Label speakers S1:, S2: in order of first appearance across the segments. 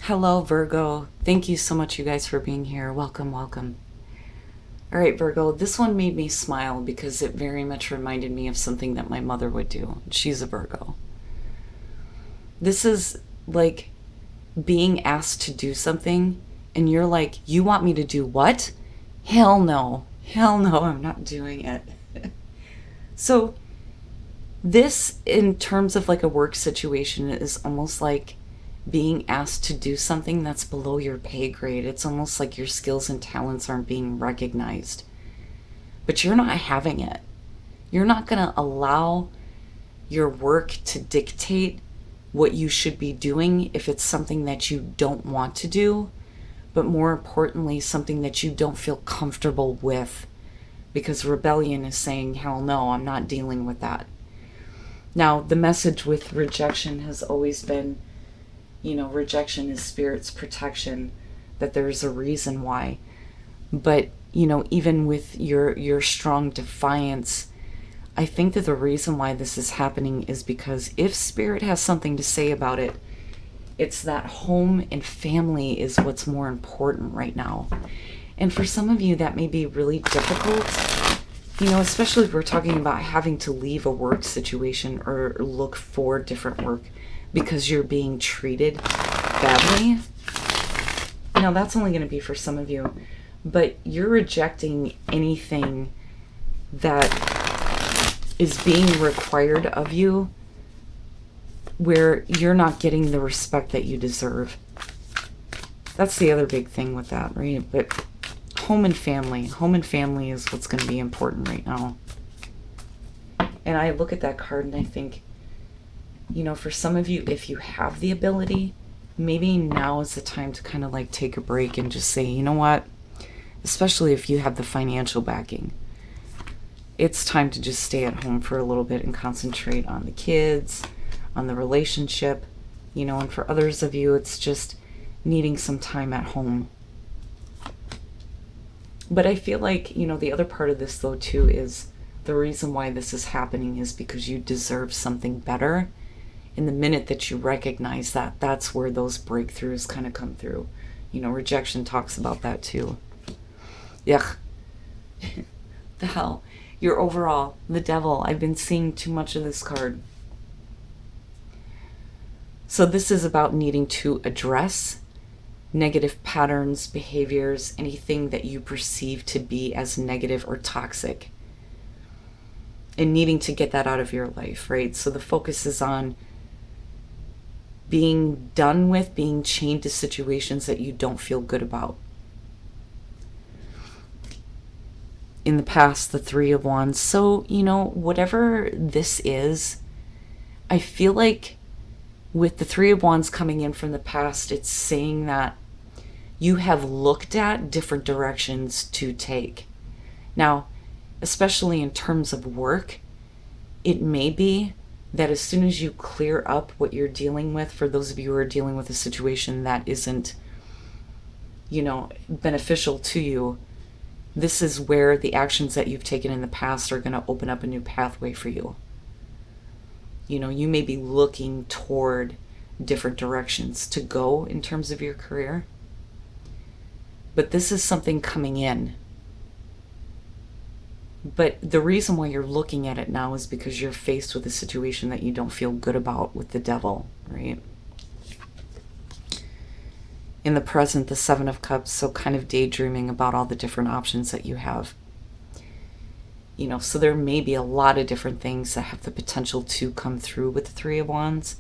S1: Hello, Virgo. Thank you so much, you guys, for being here. Welcome, welcome. All right, Virgo, this one made me smile because it very much reminded me of something that my mother would do. She's a Virgo. This is like being asked to do something, and you're like, you want me to do what? Hell no. Hell no, I'm not doing it. So, this, in terms of like a work situation, is almost like being asked to do something that's below your pay grade. It's almost like your skills and talents aren't being recognized. But you're not having it. You're not going to allow your work to dictate what you should be doing if it's something that you don't want to do, but more importantly, something that you don't feel comfortable with. Because rebellion is saying, hell no, I'm not dealing with that. Now, the message with rejection has always been, rejection is spirit's protection, that there's a reason why. But, even with your strong defiance, I think that the reason why this is happening is because if spirit has something to say about it, it's that home and family is what's more important right now. And for some of you, that may be really difficult, especially if we're talking about having to leave a work situation or look for different work because you're being treated badly. Now, that's only going to be for some of you, but you're rejecting anything that is being required of you where you're not getting the respect that you deserve. That's the other big thing with that, right? But home and family is what's going to be important right now. And I look at that card and I think, for some of you, if you have the ability, maybe now is the time to kind of like take a break and just say, you know what, especially if you have the financial backing, it's time to just stay at home for a little bit and concentrate on the kids, on the relationship, and for others of you, it's just needing some time at home. But I feel like, the other part of this though too is the reason why this is happening is because you deserve something better. And the minute that you recognize that, that's where those breakthroughs kind of come through. Rejection talks about that too. Yuck. The hell. Your overall, the devil. I've been seeing too much of this card. So this is about needing to address negative patterns, behaviors, anything that you perceive to be as negative or toxic. And needing to get that out of your life, right? So the focus is on being done with being chained to situations that you don't feel good about. In the past, the Three of Wands. So, whatever this is, I feel like with the Three of Wands coming in from the past, it's saying that you have looked at different directions to take. Now, especially in terms of work, it may be that as soon as you clear up what you're dealing with, for those of you who are dealing with a situation that isn't, beneficial to you, this is where the actions that you've taken in the past are going to open up a new pathway for you. You may be looking toward different directions to go in terms of your career. But this is something coming in. But the reason why you're looking at it now is because you're faced with a situation that you don't feel good about with the devil, right? In the present, the Seven of Cups, so kind of daydreaming about all the different options that you have. So there may be a lot of different things that have the potential to come through with the Three of Wands.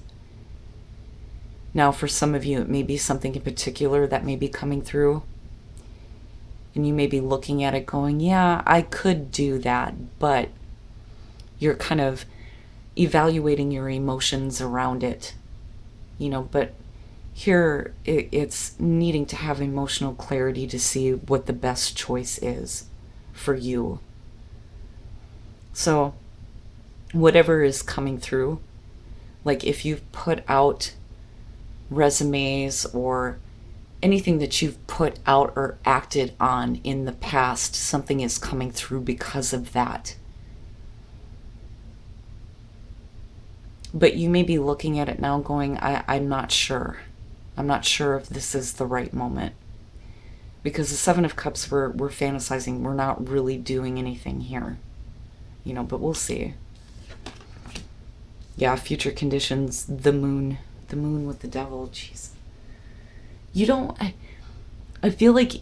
S1: Now, for some of you, it may be something in particular that may be coming through. And you may be looking at it going, yeah, I could do that, but you're kind of evaluating your emotions around it. But here it's needing to have emotional clarity to see what the best choice is for you. So whatever is coming through, like if you've put out resumes or anything that you've put out or acted on in the past, something is coming through because of that. But you may be looking at it now going, I'm not sure. I'm not sure if this is the right moment. Because the Seven of Cups, we're fantasizing. We're not really doing anything here. But we'll see. Yeah, future conditions, the moon. The moon with the devil, jeez. I feel like,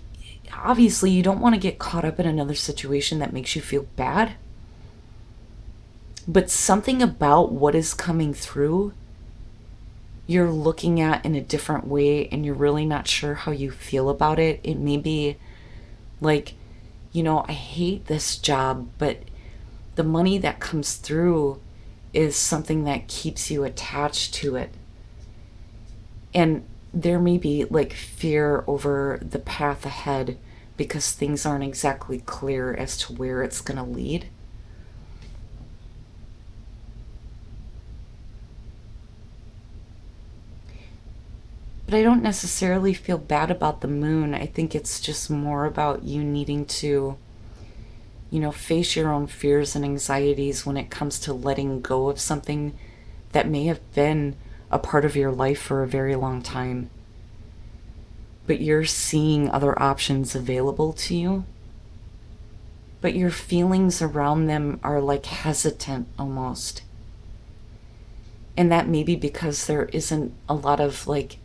S1: obviously, you don't want to get caught up in another situation that makes you feel bad. But something about what is coming through, you're looking at in a different way, and you're really not sure how you feel about it. It may be like, I hate this job, but the money that comes through is something that keeps you attached to it. And there may be like fear over the path ahead because things aren't exactly clear as to where it's going to lead. But I don't necessarily feel bad about the moon. I think it's just more about you needing to, face your own fears and anxieties when it comes to letting go of something that may have been a part of your life for a very long time. But you're seeing other options available to you. But your feelings around them are like hesitant almost. And that may be because there isn't a lot of like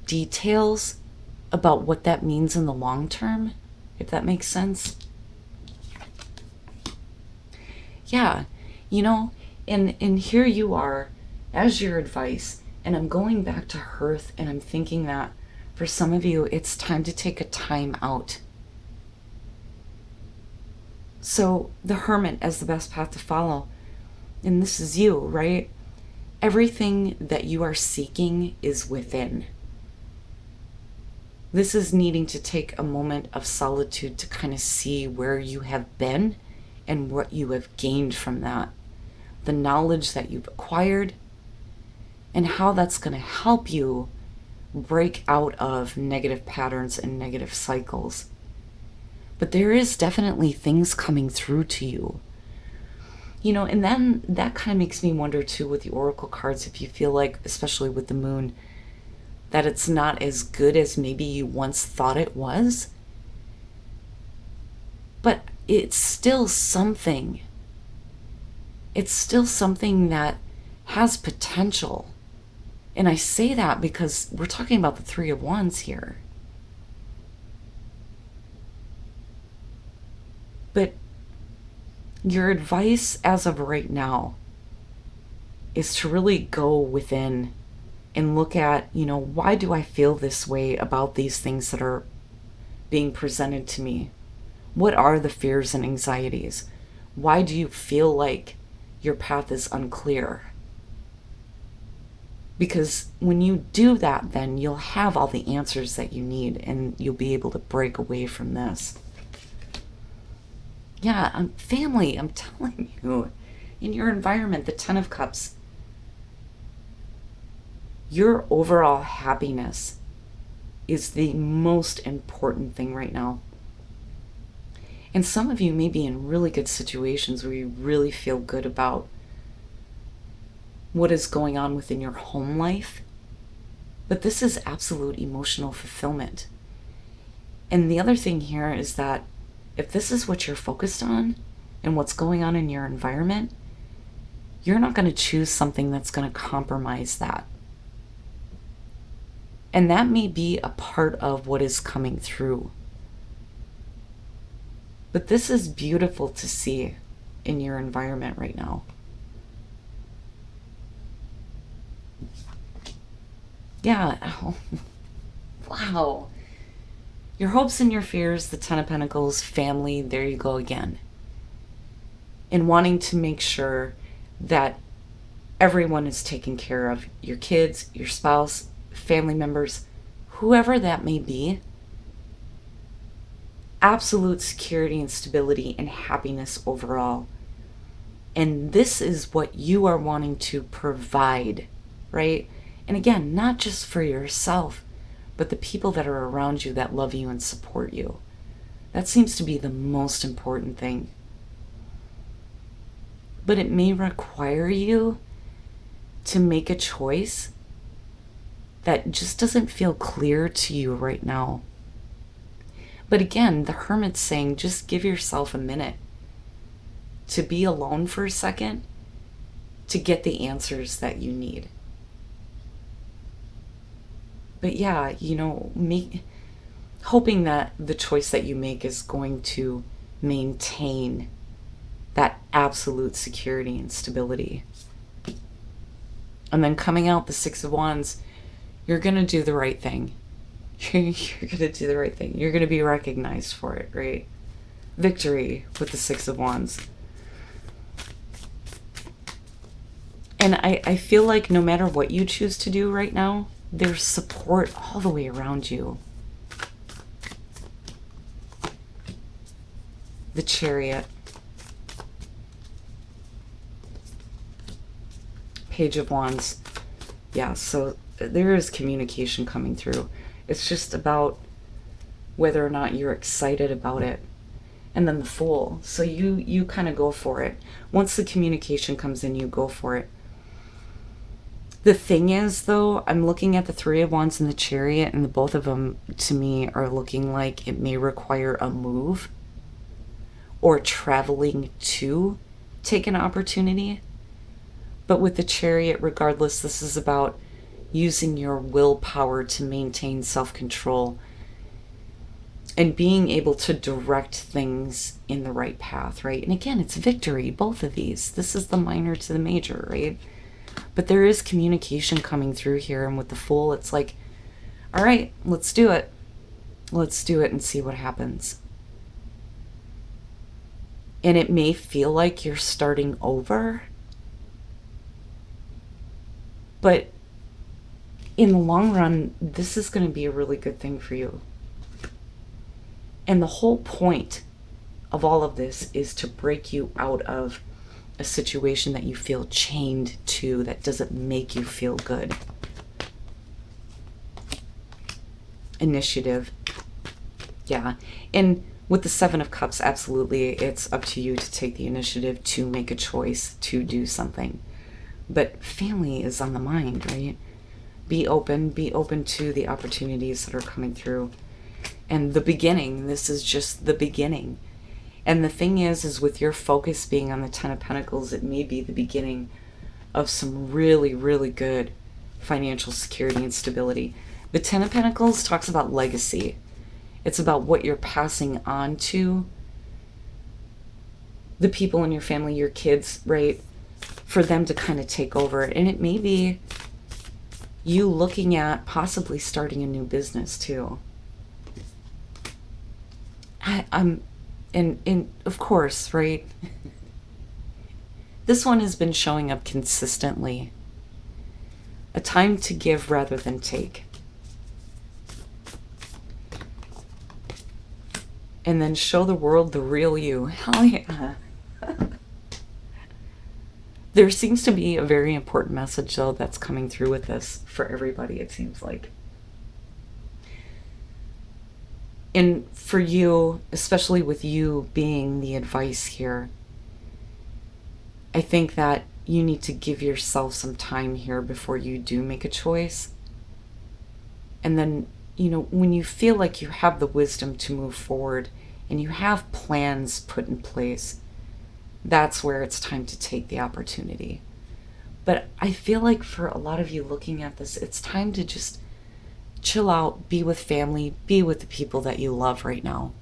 S1: details about what that means in the long term, if that makes sense. Yeah, and here you are as your advice, and I'm going back to Hearth, and I'm thinking that for some of you, it's time to take a time out. So the Hermit as the best path to follow, and this is you, right? Everything that you are seeking is within. This is needing to take a moment of solitude to kind of see where you have been and what you have gained from that. The knowledge that you've acquired and how that's going to help you break out of negative patterns and negative cycles. But there is definitely things coming through to you. And then that kind of makes me wonder too with the Oracle cards, if you feel like, especially with the moon, that it's not as good as maybe you once thought it was. But it's still something. It's still something that has potential. And I say that because we're talking about the Three of Wands here. But your advice as of right now is to really go within and look at, why do I feel this way about these things that are being presented to me? What are the fears and anxieties? Why do you feel like your path is unclear? Because when you do that, then you'll have all the answers that you need and you'll be able to break away from this. Yeah, family, I'm telling you, in your environment, the Ten of Cups, your overall happiness is the most important thing right now. And some of you may be in really good situations where you really feel good about what is going on within your home life. But this is absolute emotional fulfillment. And the other thing here is that if this is what you're focused on and what's going on in your environment, you're not going to choose something that's going to compromise that. And that may be a part of what is coming through. But this is beautiful to see in your environment right now. Yeah. Oh, wow. Your hopes and your fears, the Ten of Pentacles, family, there you go again. And wanting to make sure that everyone is taken care of. Your kids, your spouse, family members, whoever that may be. Absolute security and stability and happiness overall. And this is what you are wanting to provide, right? And again, not just for yourself, but the people that are around you that love you and support you. That seems to be the most important thing. But it may require you to make a choice that just doesn't feel clear to you right now. But again, the Hermit's saying just give yourself a minute to be alone for a second to get the answers that you need. But yeah, hoping that the choice that you make is going to maintain that absolute security and stability. And then coming out the Six of Wands, you're going to do the right thing. You're going to do the right thing. You're going to be recognized for it, right? Victory with the Six of Wands. And I feel like no matter what you choose to do right now, there's support all the way around you. The Chariot. Page of Wands. Yeah, so there is communication coming through. It's just about whether or not you're excited about it. And then the Fool. So you kind of go for it. Once the communication comes in, you go for it. The thing is, though, I'm looking at the Three of Wands and the Chariot, and the both of them, to me, are looking like it may require a move or traveling to take an opportunity. But with the Chariot, regardless, this is about using your willpower to maintain self-control and being able to direct things in the right path, right? And again, it's victory, both of these. This is the minor to the major, right? But there is communication coming through here, and with the Fool, it's like, all right, let's do it. Let's do it and see what happens. And it may feel like you're starting over, but in the long run, this is going to be a really good thing for you. And the whole point of all of this is to break you out of a situation that you feel chained to, that doesn't make you feel good. Initiative. Yeah. And with the Seven of Cups, absolutely, it's up to you to take the initiative, to make a choice, to do something. But family is on the mind, right? Be open to the opportunities that are coming through. And the beginning, this is just the beginning. And the thing is with your focus being on the Ten of Pentacles, it may be the beginning of some really, really good financial security and stability. The Ten of Pentacles talks about legacy. It's about what you're passing on to the people in your family, your kids, right? For them to kind of take over. And it may be you looking at possibly starting a new business too. And of course, right? This one has been showing up consistently. A time to give rather than take. And then show the world the real you. Hell yeah. There seems to be a very important message, though, that's coming through with this for everybody, it seems like. And for you, especially with you being the advice here, I think that you need to give yourself some time here before you do make a choice. And then, when you feel like you have the wisdom to move forward and you have plans put in place, that's where it's time to take the opportunity. But I feel like for a lot of you looking at this, it's time to just chill out, be with family, be with the people that you love right now.